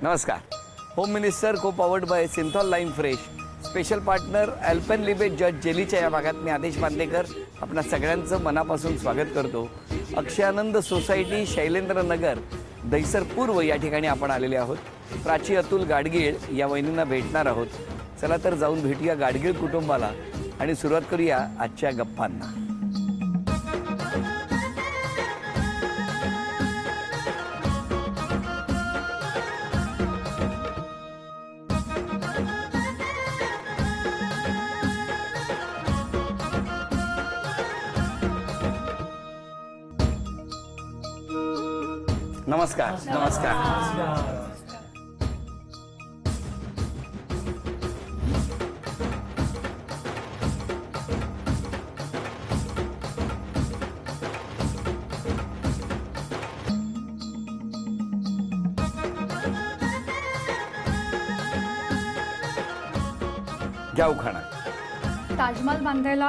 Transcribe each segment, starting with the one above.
नमस्कार. Home minister को powered by Cinthol lime fresh, special partner Alpenliebe जज जेलीच्या या भागात मी आदेश बांदेकर आपणा सगळ्यांचं मनापासून स्वागत करतो. अक्षयानंद सोसायटी, शैलेंद्र नगर, दहिसर पूर्व या ठिकाणी आपण आलेले आहोत. प्राची अतुल गाडगीळ या वहिनींना भेटणार आहोत. चला तर जाऊन भेटूया गाडगीळ कुटुंबाला आणि सुरुवात करूया आजच्या गप्पांना. नमस्कार. नमस्कार. घ्या उखाणा. ताजमहाल बांधायला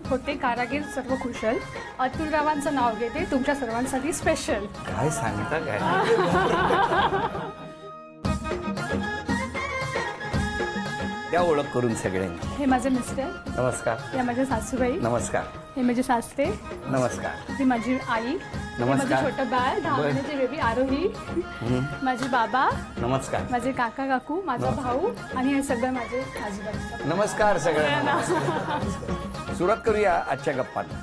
होते कारागीर सर्व कुशल. अतुलरावांचं नाव घेते तुमच्या सर्वांसाठी स्पेशल. काय सांगता काय? त्या ओळख करून सगळ्यांनी. हे माझे मिस्टर, नमस्कार. या माझ्या सासूबाई, नमस्कार. हे माझे सासरे, नमस्कार. ही माझी आई, हे माझे नमस्कार. छोटं बाळ 10 महिन्याची बेबी आरोही, माझे बाबा, नमस्कार. माझे काका काकू, माझा भाऊ आणि हे सगळं माझे आजूबाजू. नमस्कार सगळ्यांना. सुरुवात करूया आजच्या गप्पांना.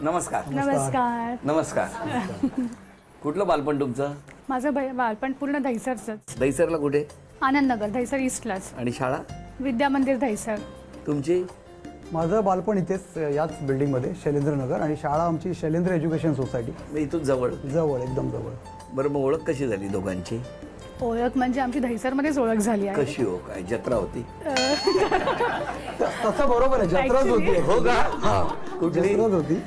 नमस्कार. नमस्कार. नमस्कार. कुठलं बालपण तुमचं? माझं बालपण पूर्ण दहिसरचंच. दहिसरला कुठे? आनंदनगर, दहिसर ईस्टलाच. आणि शाळा? विद्या मंदिर दहिसर. तुमची? माझं बालपण इथेच याच बिल्डिंगमध्ये शैलेंद्र नगर, आणि शाळा आमची शैलेंद्र एज्युकेशन सोसायटी मी इथून जवळ. जवळ, एकदम जवळ. बरं, मग ओळख कशी झाली दोघांची? ओळख म्हणजे आमची दहिसरमध्येच ओळख झाली आहे. कशी हो? काय जत्रा होती? तसं बरोबर आहे, जत्राच होती. हो का? कुठली? जत्राच होती.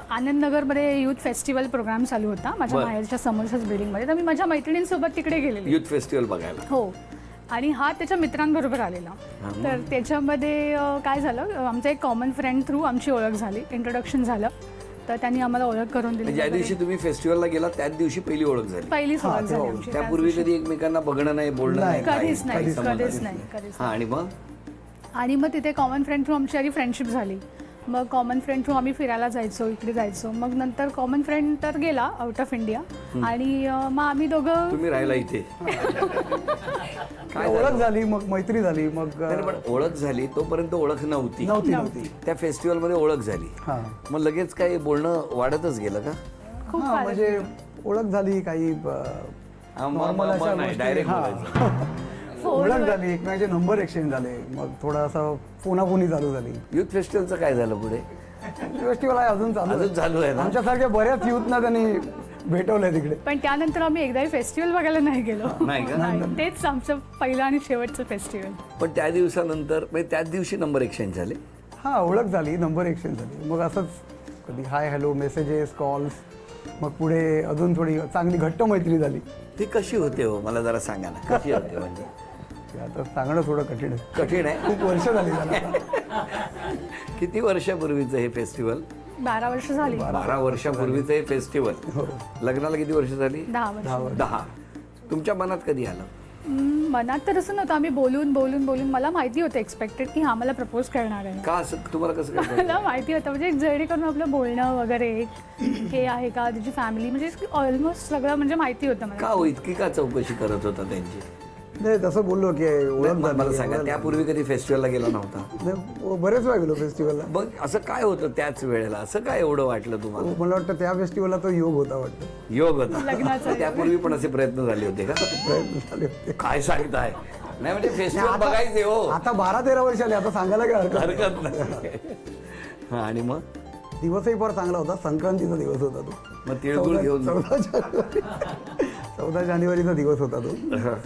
आनंदनगरमध्ये युथ फेस्टिवल प्रोग्राम चालू होता माझ्या बरं. माहेरच्या समोरच्याच बिल्डिंगमध्ये. तर मी माझ्या मैत्रिणींसोबत तिकडे गेलेली. युथ फेस्टिवल बघायला? हो. आणि हा त्याच्या मित्रांबरोबर आलेला. तर त्याच्यामध्ये काय झालं, आमचा एक कॉमन फ्रेंड थ्रू आमची ओळख झाली, इंट्रोडक्शन झालं. तर त्यांनी आम्हाला ओळख करून दिली. ज्या दिवशी तुम्ही फेस्टिवलला गेला त्याच दिवशी पहिली ओळख झाली? पहिलीच ओळख झाली आमची. त्यापूर्वी कधी एकमेकांना बघणं नाही, बोलणं नाही? कधीच नाही, काही संबंध कधीच नाही, कधीच. हा. आणि मग तिथे कॉमन फ्रेंड थ्रू आमची आधी फ्रेंडशिप झाली. मग कॉमन फ्रेंड थ्रू आम्ही फिरायला जायचो, इकडे जायचो. मग नंतर कॉमन फ्रेंड तर गेला आउट ऑफ इंडिया, आणि मग आम्ही दोघं. तुम्ही राहिला इथे? काय ओळख झाली, मग मैत्री झाली, मग नाही, पण ओळख झाली तोपर्यंत ओळख नव्हती. नव्हती. त्या फेस्टिवल मध्ये ओळख झाली. हां. मग लगेच काही बोलणं वाढतच गेलं का? खूप हां, म्हणजे ओळख झाली, काही नॉर्मल अशा गोष्टी. डायरेक्ट ओळख झाली, एकमेकांचे नंबर एक्सचेंज झाले, मग थोडासा फोनाफोनी चालू झाली. युथ फेस्टिवलचं काय झालं पुढे? फेस्टिवल आहे अजून चालू. अजून चालू आहे ना? आमच्यासारख्या बऱ्याच युथना त्यांनी भेटवलंय तिकडे. पण त्यानंतर आम्ही एकदाही फेस्टिवल बघायला नाही गेलो. नाही का? नाही, तेच आमचं पहिलं आणि शेवटचं फेस्टिवल. पण त्या दिवसानंतर म्हणजे त्याच दिवशी नंबर एक्सचेंज झाले? हां, ओळख झाली, नंबर एक्सचेंज झाली. मग असंच कधी हाय हॅलो, मेसेजेस, कॉल्स, मग पुढे अजून थोडी चांगली घट्ट मैत्री झाली. ती कशी होते हो? मला जरा सांगा ना, कशी होते? म्हणजे ते आता सांगणं थोडं कठीण आहे. कठीण आहे. खूप वर्ष झाली त्याला. किती वर्षापूर्वीचं हे फेस्टिवल? 12 वर्ष झाली. 12 वर्षापूर्वीचं हे फेस्टिवल. लग्नाला किती वर्ष झाली? 10 वर्ष. 10. तुमच्या मनात कधी आलं? मनात तर असं नव्हतं. आम्ही बोलून बोलून बोलून मला माहिती होतं एक्सपेक्टेड की हा मला प्रपोज करणार आहे. का असं तुम्हाला कसं काय? मला माहिती होतं, म्हणजे जेणेकरून आपलं बोलणं वगैरे हे आहे का, त्याची फॅमिली, म्हणजे ऑलमोस्ट सगळं म्हणजे माहिती होतं मला. का हो इतकी का चौकशी करत होता त्यांची? नाही, तसं बोललो की ओळख मला झाली. सांगा, त्यापूर्वी कधी फेस्टिवलला गेला नव्हता? नाही, बरेच वेळा गेलो फेस्टिवलला. बघ, असं काय होतं त्याच वेळेला? असं काय एवढं वाटलं तुम्हाला? मला वाटतं त्या फेस्टिवलला तो योग होता वाटतं. योग होता लग्नाचा योग. त्यापूर्वी पण असे प्रयत्न झाले होते का? प्रयत्न झाले होते. काय सांगताय? नाही म्हणजे फेस्टिवल बघायचे हो. आता 12-13 वर्ष आले, आता सांगायला काय हरकत नाही. हा. आणि मग दिवसही फार चांगला होता. संक्रांतीचा दिवस होता तो. मग तिळगुळ घेऊन 14 जानेवारीचा दिवस होता तो.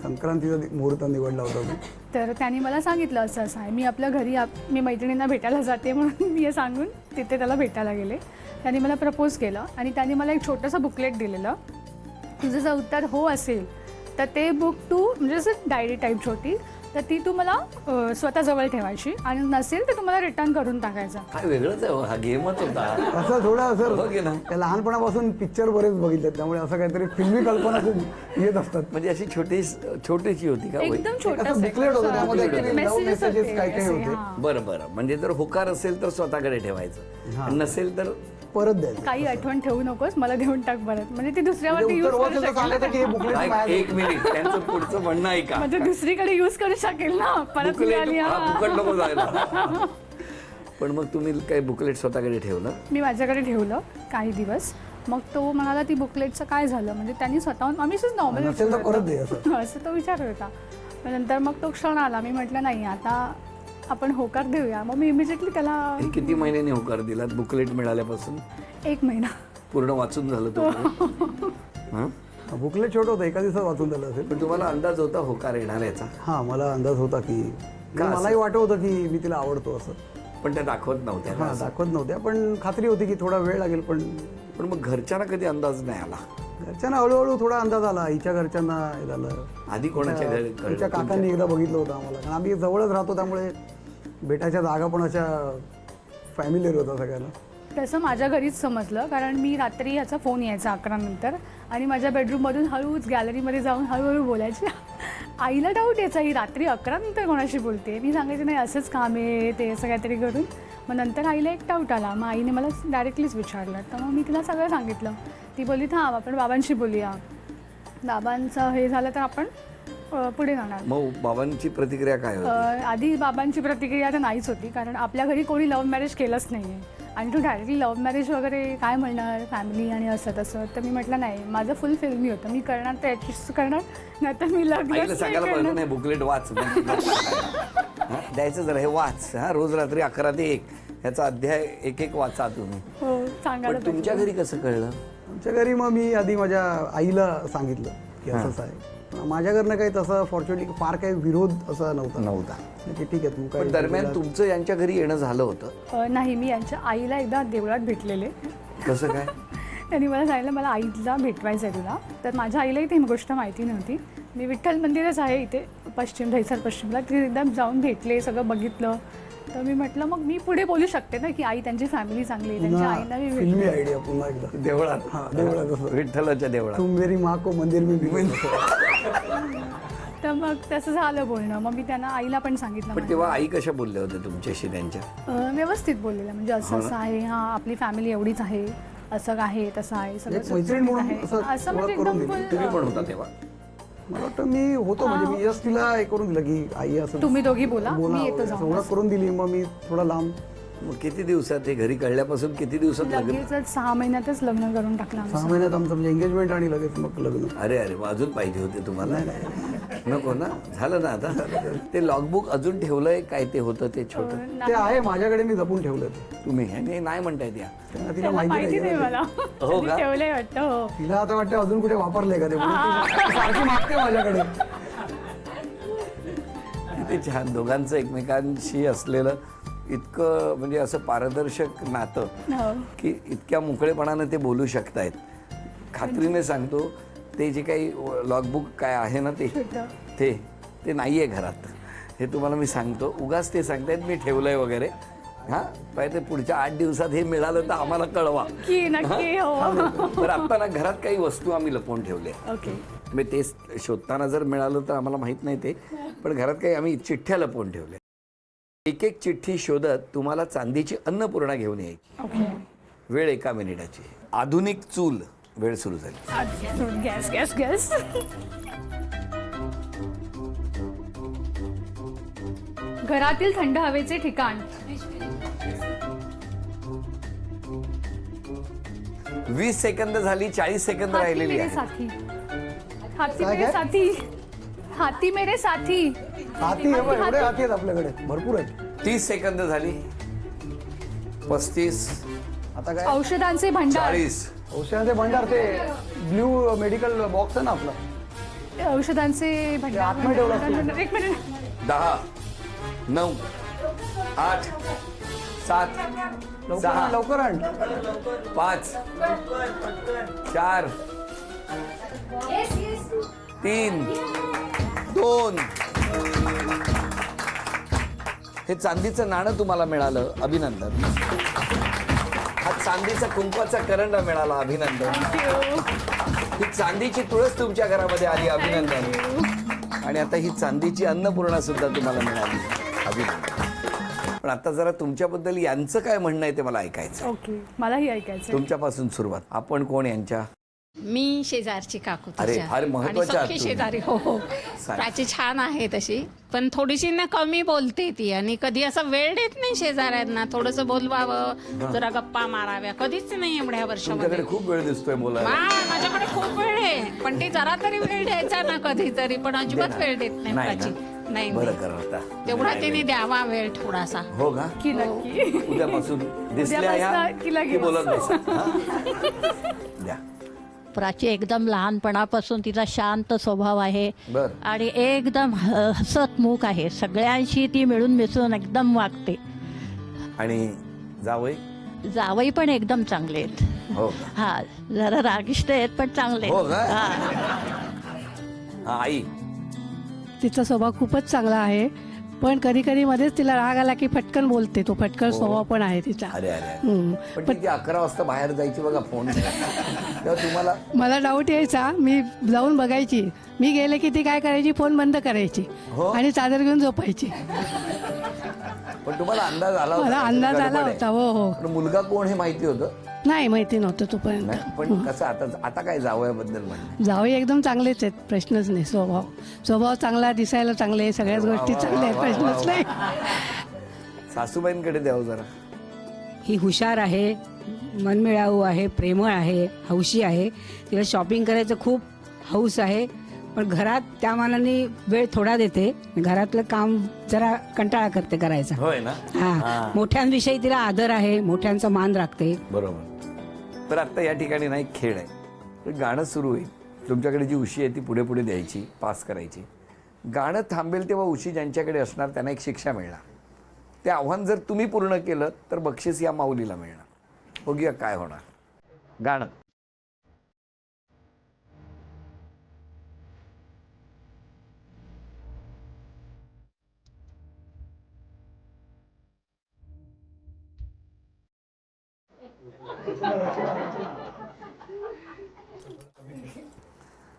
संक्रांतीचा मुहूर्त निवडला होता तो. तर त्यांनी मला सांगितलं असं असं आहे, मी आपल्या घरी मी मैत्रिणींना भेटायला जाते म्हणून मी हे सांगून तिथे त्याला भेटायला गेले. त्यांनी मला प्रपोज केलं आणि त्यांनी मला एक छोटंसं बुकलेट दिलेलं. तुझं जर उत्तर हो असेल तर ते बुक तू, म्हणजे असं डायरी टाईप छोटी, तर ती तू मला स्वतःजवळ ठेवायची आणि नसेल तर तुम्हाला रिटर्न करून टाकायचा. काय वेगळंच आहे हो, हा गेमच होता. असं थोडं हो की ना? असं त्या लहानपणापासून पिक्चर बरेच बघितले, त्यामुळे असं काहीतरी फिल्मी कल्पना खूप येत असतात. म्हणजे अशी छोटीशी होती का वही? एकदम असं छोटंसं बुकलेट होतं, त्यामध्ये actually love Messages messages होते काय काय असे, होते. हां. बरं बरं. म्हणजे जर होकार असेल तर स्वतःकडे ठेवायचं आणि नसेल तर परत द्यायचं. काही आठवण ठेवू नकोस, मला देऊन टाक परत. म्हणजे ती दुसऱ्यावरती म्हणजे यूज उत्तर करू वाचलं तर सांगायचं की हे शकेल. बुकलेट नाही, माझ्या- एक मिनिट त्यांचं पुढचं म्हणणं ऐका. म्हणजे दुसरीकडे यूज करू शकेल ना परत बुकलेट मिळाली. हा हा. फुकट नको जायला. पण मग तुम्ही काही बुकलेट स्वतःकडे ठेवलं? मी माझ्याकडे ठेवलं काही दिवस. मग तो म्हणाला ती बुकलेटचं काय झालं, म्हणजे त्यांनी स्वतःहून आम्ही नॉर्मल नसेल तर परत दे असं. असं तो विचारत होता. मग नंतर मग तो क्षण आला, मी म्हटलं नाही आता आपण होकार देऊया. मग मी इमिजिएटली त्याला हे किती महिन्यांनी होकार दिलात बुकलेट मिळाल्यापासून? 1 महिना. पूर्ण वाचून झालं तो? हं? बुकलेट छोटं होतं, एका दिवसात वाचून झालं असेल. पण तुम्हाला अंदाज होता होकार येणार याचा? हा, मला अंदाज होता की का असं? मलाही वाटत होतं की मी तिला आवडतो असं. पण त्या दाखवत नव्हत्या का हा, असं? दाखवत नव्हत्या, पण खात्री होती की थोडा वेळ लागेल. पण पण मग घरच्यांना कधी अंदाज नाही आला? घरच्यांना हळूहळू थोडा अंदाज आला. हिच्या घरच्यांना हे झालं. आधी कोणाच्या घरी कळलं? तिच्या काकांनी एकदा बघितलं होतं आम्हाला, कारण आम्ही जवळच राहतो, त्यामुळे भेटायच्या जागा पण अशा फॅमिलीवर होता सगळ्यांना. तसं माझ्या घरीच समजलं, कारण मी रात्री याचा फोन यायचा 11 नंतर आणि माझ्या बेडरूममधून हळूच गॅलरीमध्ये जाऊन हळूहळू बोलायची. आईला डाऊट यायचा, ही रात्री 11 नंतर कोणाशी बोलते. मी सांगायचे नाही असंच काम आहे ते, असं काहीतरी करून. मग नंतर आईला एक डाऊट आला. मग आईने मला डायरेक्टलीच विचारलं, तर मग मी तिला सगळं सांगितलं. ती बोलली थांब आपण बाबांशी बोलूया, बाबांचं हे झालं तर आपण पुढे जाणार. मग बाबांची प्रतिक्रिया काय होती? आधी बाबांची प्रतिक्रिया तर नाहीच होती, कारण आपल्या घरी कोणी लव्ह मॅरेज केलंच नाही आहे आणि तू डायरेक्टली लव्ह मॅरेज वगैरे काय म्हणणार फॅमिली आणि असं तसं. तर मी म्हटलं नाही, माझं फुल फिल्मी होतं, मी करणार तर ॲटलिस्ट करणार, नाही तर मी आईला लग्न सांगायला पाहिजे नाही बुकलेट वाच. हं? द्यायचं जरा हे वाच. हा, रोज रात्री 11 ते 1 ह्याचा अध्याय एक वाचा तुम्ही. हो सांगायला पण तुमच्या घरी कसं कळलं? आमच्या घरी मग मी आधी माझ्या आईला सांगितलं की असंच आहे. माझ्या घरनं काही तसं फॉर्च्युनेटली फार काही विरोध असा नव्हता की ठीक आहे तू काय. पण दरम्यान तुमचं यांच्या घरी येणं झालं होतं? नाही, मी यांच्या आईला एकदा देवळात भेटलेले. कसं काय? त्यांनी मला सांगितलं मला आईला भेटवायचं आहे तुला. तर माझ्या आईलाही ती गोष्ट माहिती नव्हती. मी विठ्ठल मंदिरच आहे इथे दहिसर पश्चिमला, तिथे एकदम जाऊन भेटले, सगळं बघितलं. तर मी म्हटलं मग मी पुढे बोलू शकते ना की आई त्यांची फॅमिली चांगली आहे, त्यांच्या आईला मी फिल्मी भेटले. आयडिया पुन्हा एकदा देवळात? हा, देवळात असं. विठ्ठलाच्या देवळात? तुम मेरी माँ को मंदिर में भी. तर मग तसं झालं बोलणं. मग मी त्यांना आईला पण सांगितलं. पण तेव्हा आई कशा बोलल्या होत्या तुमच्याशी त्यांच्या? व्यवस्थित बोललेलं, म्हणजे असं असं आहे, हां आपली फॅमिली एवढीच आहे, असं आहे तसं आहे, सगळं एक मैत्रीण म्हणून आहे. असं असं म्हणजे ओळख करून एकदम दिली. तुम्ही full, पण होता तेव्हा? मला वाटतं मी होतो, म्हणजे मी जस्ट तिला हे करून दिलं की आई असं तुम्ही दोघी बोला, मी येतो असं जाऊन. ओळख करून दिली. मग मी थोडा लांब मग किती दिवसात हे घरी कळल्यापासून किती दिवसात लग्न? लगेचच 6 महिन्यातच लग्न करून टाकलं 6 आमचं. महिन्यात आमचं म्हणजे एंगेजमेंट आणि लगेच मग लग्न. अरे अरे मग अजून पाहिजे होते तुम्हाला? नको ना? झालं ना आता? ते लॉगबुक अजून ठेवलंय काय ते होतं ते छोटं? ते आहे माझ्याकडे, मी जपून ठेवलं ते. तुम्ही हे नाही म्हणताय त्या? तिला त्याला माहिती माहिती नाही नाही. मला. हो का? ठेवलंय वाटतं. हो. तिला आता वाटतं अजून कुठे वापरलंय का ते, म्हणून ती सारखी मागते माझ्याकडे. किती छान दोघांचं एकमेकांशी असलेलं इतकं म्हणजे असं पारदर्शक नातं हो. की इतक्या मोकळेपणानं ते बोलू शकतायत. खात्रीने सांगतो ते जे काही लॉगबुक काय आहे ना ते छोटं. ते नाही आहे घरात. हे तुम्हाला मी सांगतो, उगाच ते सांगतायत मी ठेवलंय वगैरे. हां पाहिजे पुढच्या 8 दिवसात हे मिळालं तर आम्हाला कळवा. की नक्की. हो. बरं आत्ता ना घरात काही वस्तू आम्ही लपवून ठेवले. ओके. म्हणजे ते शोधताना जर मिळालं तर आम्हाला माहीत नाही ते, पण घरात काही आम्ही चिठ्ठ्या लपवून ठेवल्या. एक एक चिठ्ठी शोधत तुम्हाला चांदीची अन्नपूर्णा घेऊन यायची. ओके. वेळ 1 मिनिटाची. आधुनिक चूल. वेळ सुरू झाली. Gas gas gas. घरातील थंड हवेचे ठिकाण. 20 सेकंद झाली, 40 सेकंद हाथी राहिलेली मेरे आहे. साथी. हाथी काय मेरे काय? साथी. हाथी मेरे साथी. हाती हे बघ, एवढे हाती आहेत आपल्याकडे, भरपूर आहेत. 30 सेकंद झाली. 35. आता काय औषधांचे भंडार. 40. औषधाचे भंडार, ते ब्ल्यू मेडिकल बॉक्स आहे ना आपला, औषधांचे भंडार. आतमध्ये ठेवलं असतं. एक मिनिट. 10 9 8 7 लवकर 6 आण, लवकर आण. 5 4 3 2 हे चांदीचं नाणं तुम्हाला मिळालं, अभिनंदन. हा चांदीचा कुंकवाचा करंडा मिळाला, अभिनंदन. ही चांदीची तुळस तुमच्या घरामध्ये आली, अभिनंदन. आणि आता ही चांदीची अन्नपूर्णा सुद्धा तुम्हाला मिळाली, अभिनंदन. पण आता जरा तुमच्याबद्दल यांचं काय म्हणणं आहे ते मला ऐकायचं. ओके, मलाही ऐकायचं. तुमच्यापासून सुरुवात. आपण कोण यांच्या? मी शेजारची काकू अरे, तिच्या. फार महत्त्वाच्या आणि सख्खी आहात तुम्ही. शेजारी. हो हो. सांग. प्राची छान आहे तशी, पण थोडीशी ना कमी बोलते ती, आणि कधी असं वेळ देत नाही शेजाऱ्यांना थोडंसं बोलवावं, जरा गप्पा माराव्या. कधीच नाही एवढ्या वर्षामध्ये. तुमच्याकडे खूप वेळ दिसतोय बोलायला. माझ्याकडे खूप वेळ आहे, पण ती जरा तरी वेळ द्यायचा ना कधीतरी, पण अजिबात वेळ देत नाही नाही प्राची. ना? नाही बरं नाही. करा आता. तेवढा नाही, तिने द्यावा वेळ थोडासा. हो का? की नक्की. उद्यापासून दिसल्या या उद्यापासून की लगेच. की बोलत बसा. हा? द्या. प्राची एकदम लहानपणापासून तिचा शांत स्वभाव आहे बर. आणि एकदम हसतमुख आहे. सगळ्यांशी ती मिळून मिसळून एकदम वागते. आणि जावई? जावई पण एकदम चांगले आहेत. हो. हा, जरा रागिष्ट आहेत पण चांगले हो आहेत. का? हा. हा, आई? तिचा स्वभाव खूपच चांगला आहे, पण कधी कधी मध्येच तिला राग आला की फटकन बोलते. तो फटकन स्वभाव पण आहे तिचा. अरे अरे. हम्म. पण ती 11 वाजता बाहेर जायची बघा फोन तेव्हा तुम्हाला मला डाऊट यायचा, मी जाऊन बघायची. मी गेले की ती काय करायची, फोन बंद करायची हो? आणि चादर घेऊन झोपायची. पण तुम्हाला अंदाज आला होता मला का? अंदाज गडबड आला आहे. होता. हो हो. पण मुलगा कोण हे माहिती होतं? नाही, माहिती नव्हतं तोपर्यंत. नाही, पण कसं आता आता काय जावयाबद्दल म्हणणं? जावई एकदम चांगलेच आहेत, प्रश्नच नाही. स्वभाव चांगला, दिसायला चांगले, सगळ्याच गोष्टी चांगल्या आहेत, प्रश्नच नाही. सासूबाईंकडे द्यावं जरा. ही हुशार आहे, मनमिळाऊ आहे, प्रेमळ आहे, हौशी आहे. तिला शॉपिंग करायचं खूप हौस आहे, पण घरात त्या मानाने वेळ थोडा देते. घरातलं काम जरा कंटाळा करते करायचा. होय ना? हा, मोठ्यांविषयी तिला आदर आहे, मोठ्यांचा मान राखते. बरोबर. तर आता या ठिकाणी ना एक खेळ आहे. तर गाणं सुरू होईल. तुमच्याकडे जी उशी आहे ती पुढे पुढे द्यायची, पास करायची. गाणं थांबेल तेव्हा उशी ज्यांच्याकडे असणार त्यांना एक शिक्षा मिळणार. ते आव्हान जर तुम्ही पूर्ण केलं तर बक्षीस या माऊलीला मिळणार. बघूया काय होणार. गाणं.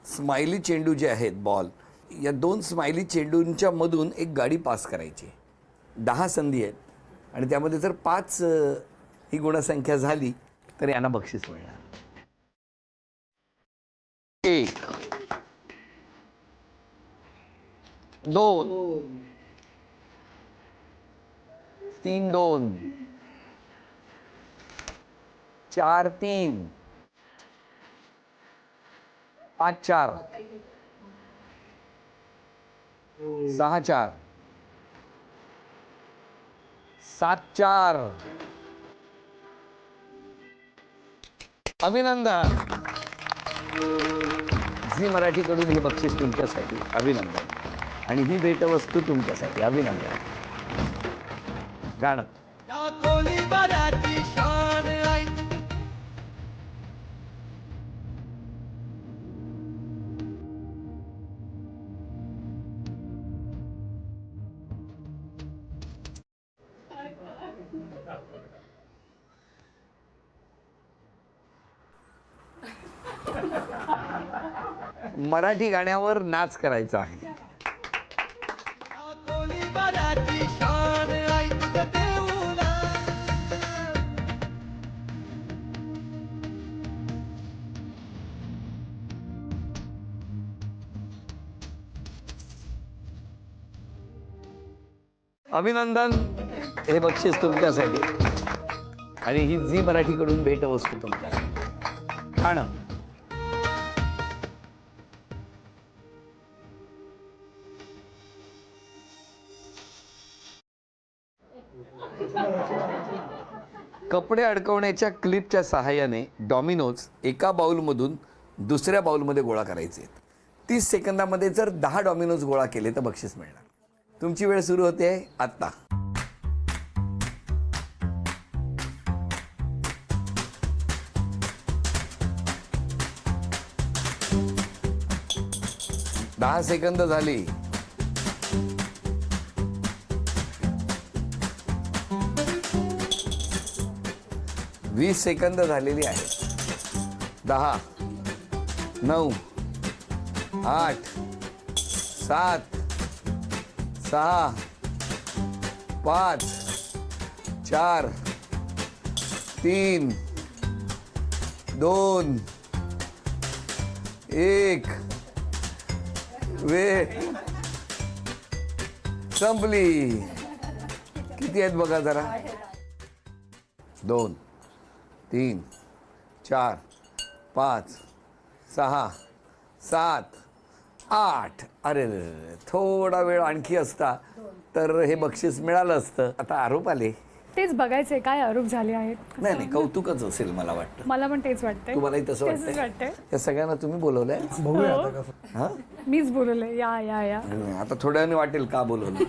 स्माइली चेंडू जे आहेत, बॉल, या 2 स्माइली चेंडूंच्या मधून एक गाडी पास करायची. 10 संधी आहेत आणि त्यामध्ये जर 5 ही गुणसंख्या झाली तर यांना बक्षीस मिळणार. 1 2 3 2 4 3 5 4 6 4 7 4. अभिनंदन. झी मराठीकडून हे बक्षीस तुमच्यासाठी, अभिनंदन. आणि ही भेटवस्तू तुमच्यासाठी, अभिनंदन. गाणं. मराठी गाण्यावर नाच करायचा आहे. अभिनंदन. हे बक्षीस तुमच्यासाठी आणि ही झी मराठीकडून भेटवस्तू तुमच्यासाठी. गाणं. कपडे अडकवण्याच्या क्लिपच्या सहाय्याने डॉमिनोज एका बाउलमधून दुसऱ्या बाउलमध्ये गोळा करायचे. 30 सेकंदामध्ये जर 10 डॉमिनोज गोळा केले तर बक्षीस मिळणार. तुमची वेळ सुरू होते आत्ता. दहा सेकंद झाली. 20 सेकंद झालेली आहेत. 10, 9, 8, 7, 6, 5, 4, 3, 2, 1. वेळ संपली. किती आहेत बघा जरा. 2, 3, 4, 5, 6, 7, 8. अरे रे रे, थोडा वेळ आणखी असता तर हे बक्षीस मिळालं असतं. आता आरोप आले. तेच बघायचंय काय आरोप झाले आहेत. नाही नाही, कौतुकच असेल मला वाटतं. मला पण तेच वाटतंय. तुम्हालाही तसं तसंच वाटतंय? वाटतंय. या सगळ्यांना तुम्ही बोलवलंय? बघूया आता कसं. हा, मीच बोलवलंय या या या. आता थोड्याने वाटेल का बोलवलं.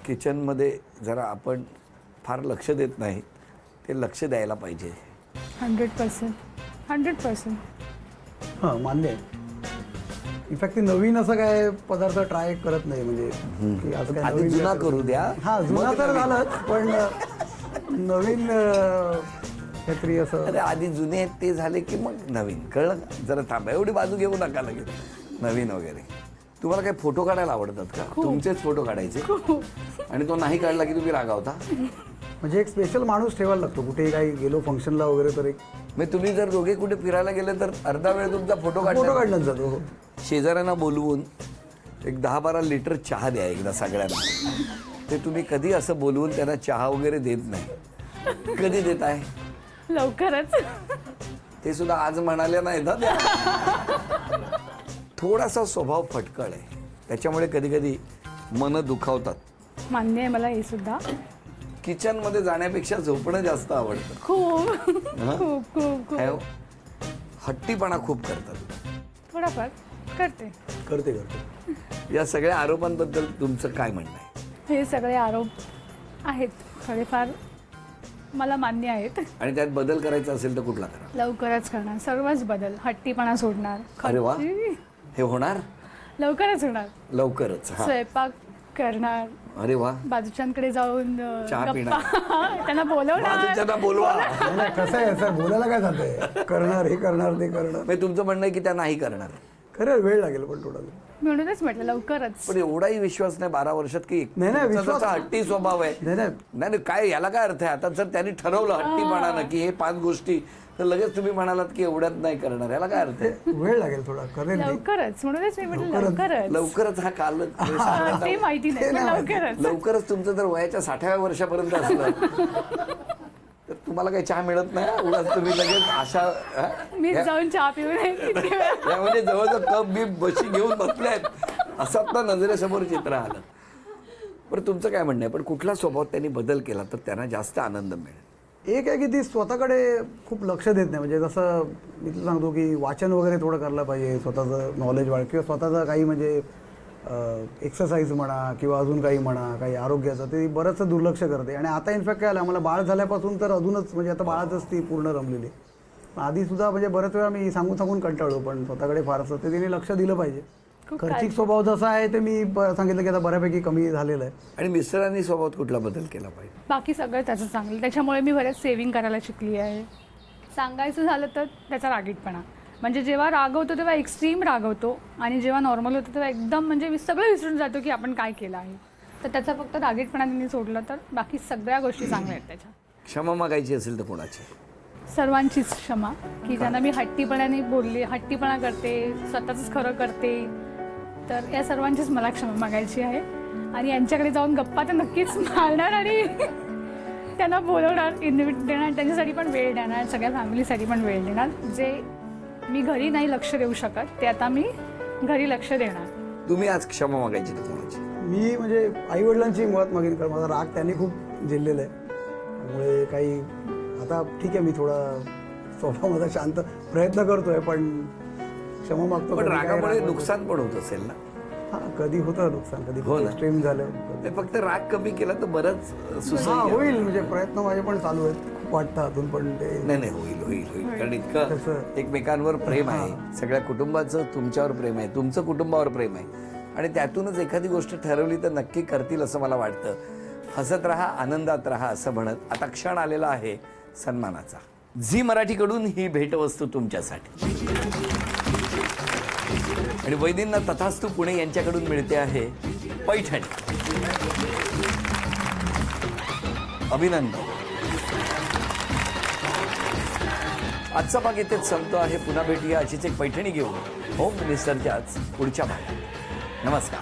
किचनमध्ये जरा आपण फार लक्ष देत नाही, ते लक्ष द्यायला पाहिजे. 100%. 100%. हां, मान्य आहे. इनफॅक्ट ती नवीन असं काय पदार्थ ट्राय करत नाही, म्हणजे की असं काय आधी नवीन जुना काय करू द्या. हा, जुना मग तर नवीन. झालंच, पण नवीन काहीतरी असं. अरे आधी जुने आहेत ते झाले की मग नवीन. कळलं का? जरा थांबा, एवढी बाजू घेऊ नका लगेच नवीन वगैरे. तुम्हाला काही फोटो काढायला आवडतात का? तुमचेच फोटो काढायचे आणि तो नाही काढला की तुम्ही रागावता? म्हणजे एक स्पेशल माणूस ठेवायला लागतो. कुठेही काही गेलो फंक्शनला वगैरे तर एक मग तुम्ही जर दोघे कुठे फिरायला गेले तर अर्धा वेळ तुमचा फोटो फोटो काढला. काढण्यात जातो. हो. शेजाऱ्यांना बोलवून एक 10-12 लिटर चहा द्या एकदा सगळ्यांना. ते तुम्ही कधी असं बोलवून त्यांना चहा वगैरे देत नाही. कधी देत आहे? लवकरच. ते सुद्धा आज म्हणाले नाही ना त्या. थोडासा स्वभाव फटकळ आहे, त्याच्यामुळे कधी कधी मन दुखावतात. मान्य आहे मला हे सुद्धा. किचनमध्ये जाण्यापेक्षा झोपणं जास्त आवडतं. खूप खूप खूप खूप काय हो? हट्टीपणा खूप करतात. थोडाफार करते. करते करते. या सगळ्या आरोपांबद्दल तुमचं काय म्हणणं आहे? हे सगळे आरोप आहेत थोडेफार मला मान्य आहेत. आणि त्यात बदल करायचा असेल तर कुठला करा? लवकरच करणार सर्वच बदल. हट्टीपणा सोडणार. अरे वा, खर्ची हे होणार लवकरच होणार. लवकरच. हा, स्वयंपाक करणार. अरे वा. बाजूच्यांकडे जाऊन चहा पिणार. त्यांना बोलवणार. बाजूच्यांना बोलवा. नाही, नाही, कसं आहे सर, बोलायला काय जातंय. करणार, हे करणार, ते करणार. म्हणजे तुमचं म्हणणं आहे की त्या नाही करणार. खरं वेळ लागेल पण थोडा. म्हणूनच म्हटलं लवकरच. पण एवढाही विश्वास नाही 12 वर्षात की नाही, नाही, त्याचा विश्वास- त्याचा हट्टी स्वभाव आहे. नाही, नाही. नाही नाही, काय याला काय अर्थ आहे? आता जर त्यांनी ठरवलं हट्टीपणानं की हे 5 गोष्टी, तर लगेच तुम्ही म्हणालात की एवढ्यात नाही करणार. याला काय अर्थ आहे? वेळ लागेल थोडा. करेल मी. लवकरच म्हणूनच मी म्हटलं लवकरच. लवकरच हा काल ते माहिती नाही पण लवकरच. लवकरच तुमचं जर वयाच्या 60व्या वर्षापर्यंत असलं तर तुम्हाला काही चहा मिळत नाही. उगाच तुम्ही लगेच अशा मी जाऊन चहा पिऊन येईन किती वेळा. त्यामध्ये जवळजवळ कप बीप बशी घेऊन बसल्यात असं आपल्या नजरेसमोर चित्र आलं. बरं, तुमचं काय म्हणणं आहे? पण कुठला स्वभाव त्यांनी बदल केला तर त्यांना जास्त आनंद मिळेल? एक आहे की ती स्वतःकडे खूप लक्ष देत नाही. म्हणजे जसं मी तुला सांगतो की वाचन वगैरे थोडं करायला पाहिजे, स्वतःचं नॉलेज वाढ, किंवा स्वतःचं काही म्हणजे एक्सरसाइज म्हणा किंवा अजून काही म्हणा, काही आरोग्याचं, ते बरंचसं दुर्लक्ष करते. आणि आता इनफॅक्ट काय आलं, आम्हाला बाळ झाल्यापासून तर अजूनच म्हणजे आता बाळातच ती पूर्ण रमलेली. आधीसुद्धा म्हणजे बऱ्याच वेळा मी सांगून सांगून कंटाळलो, पण स्वतःकडे फारसं ते तिने लक्ष दिलं पाहिजे. खूप खर्चिक स्वभाव जसा आहे ते मी सांगितलं की आता बऱ्यापैकी कमी झालेलं आहे. आणि मिस्टरांनी स्वभावात कुठला बदल केला पाहिजे? बाकी सगळं त्याचं चांगलं. त्याच्यामुळे मी बरेच सेव्हिंग करायला शिकली आहे. सांगायचं झालं तर त्याचा रागीटपणा. म्हणजे जेव्हा रागवतो तेव्हा एक्स्ट्रीम रागवतो आणि जेव्हा नॉर्मल होतो तेव्हा एकदम म्हणजे सगळं विसरून जातो की आपण काय केलं आहे. तर त्याचा फक्त रागीटपणा त्यांनी सोडला तर बाकी सगळ्या गोष्टी चांगल्या आहेत त्याच्या. क्षमा मागायची असेल तर कोणाची? सर्वांचीच क्षमा की ज्यांना मी हट्टीपणाने बोलले, हट्टीपणा करते, स्वतःच खरं करते, तर या सर्वांचीच मला क्षमा मागायची आहे. आणि यांच्याकडे जाऊन गप्पा तर नक्कीच मारणार आणि त्यांना बोलवणार, इन्व्हिट देणार, त्यांच्यासाठी पण वेळ देणार, सगळ्या फॅमिलीसाठी पण वेळ देणार. जे मी घरी नाही लक्ष देऊ शकत ते आता मी घरी लक्ष देणार. तुम्ही आज क्षमा मागायची तर कोणाची? मी म्हणजे आईवडिलांची मुळात मागेन, कारण माझा राग त्यांनी खूप झेललेला आहे. त्यामुळे काही आता ठीक आहे, मी थोडा स्वभाव माझा शांत प्रयत्न करतोय, पण क्षमा मागतो. पण कधी काय रागामुळे राग होतो. नुकसान पण होत असेल ना? हां, कधी होतं नुकसान, कधी हो ना. एक्स्ट्रीम झालं. ते फक्त राग कमी केला तर बरंच हां, सुसह्य होईल. म्हणजे प्रयत्न माझे पण चालू आहेत, खूप वाटतं अजून, पण ते नाही नाही, होईल होईल होईल. कारण इतकं तसं. एकमेकांवर प्रेम आहे, सगळ्या कुटुंबाचं तुमच्यावर प्रेम आहे, तुमचं कुटुंबावर प्रेम आहे, आणि त्यातूनच एखादी गोष्ट ठरवली तर नक्की करतील असं मला वाटतं. हसत राहा, आनंदात राहा असं म्हणत आता क्षण आलेला आहे सन्मानाचा. झी मराठीकडून ही भेटवस्तू तुमच्यासाठी. आणि वैदींना तथास्तू पुणे यांच्याकडून मिळते आहे पैठणी. अभिनंदन. आजचा भाग इथेच संपतो आहे. पुन्हा भेटूया अशीच एक पैठणी घेऊन होम मिनिस्टरच्याच पुढच्या भागात. नमस्कार.